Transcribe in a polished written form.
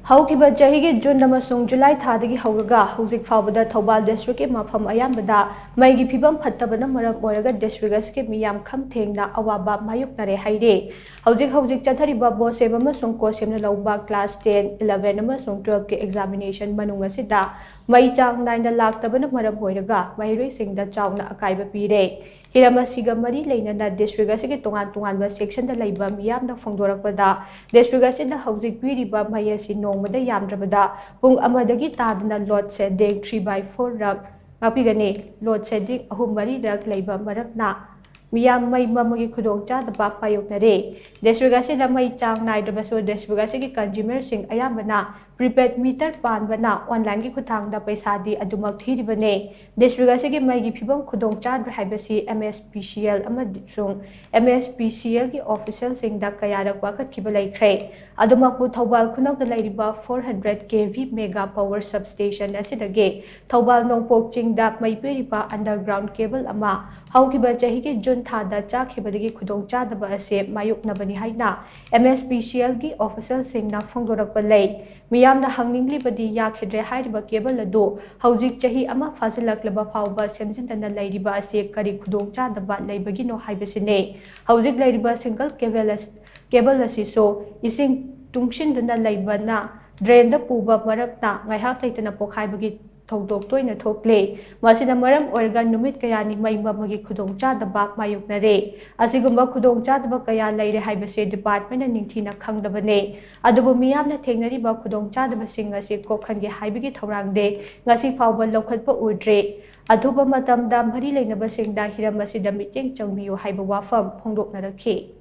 HOUKHIBA CHAHI June AMASUNG July THADAGI HOURAGA HOUJIK PHAOBADA Thoubal District Mapham Ayambada Mei Phivam Phattabana Marm Oiraga District Meeyam KHAM THENGNA Awaba Mayoknare HAIRI HOUJIK CHATHARIBA BOSEB AMASUNG COSEMNA LAUBA Class 10, 11 AMASUNG 12 के examination manung asida Mei chang naina laktabana Marm Oiraga Mahirai singda chawna akaiba pire Hiram asiga mari leinana district asigi tongan section da laiba miyamna phongdorakpada district asida HOUJIK piriba mai asi nongmada yamdrabada pung amadagi tadana load shedding 3/4 rak ngapigane load shedding 3 rak laiba marakna Meeyam Mei mamagi khudongchadaba payoknare district asida mai chang naidrabaso district asigi consumer sing ayambana prepaid meter panbana online gi khuthangda paisa di adumak thiribane district asigi mai gi phibam khudongchadra haibasi MSPCL amadisung MSPCL gi official singda kayarak wakat kiba laikhre adumak bu Thoubal khunok da lairiba 400 kV mega power substation asidage Thoubal nongpok chingda mai periba underground cable ama HOUKHIBA CHAHI gi June thada chakhibadagi khudongchadaba ase mayoknabani haina MSPCL gi official singna phongdorakpa lei Meeyamda hanginglibadi yakhidre hairiba cable adu HOUJIK CHAHI ama fazilaklaba phauba semjindana lairiba ase kari khudongchadaba leibagino haibasine HOUJIK lairiba single cable asiso ising tungsinduna laibana drain da puba marapna ngaihak leitana pokhaibagi Thoudok toina thokle masina maram oiraga numit kayani mai mamagi khudongchadaba mayoknare asigumba khudongchadaba kaya leire haibase department na ningthina khangdabane adubu miyamna thengnariba khudongchadaba sing ase kokhange haibigi thorangde ngasi phauba lokhatpa udre aduba matamda mari leinaba singda hiram asida miteng changbiyo haiba wafam phongdoknarakhi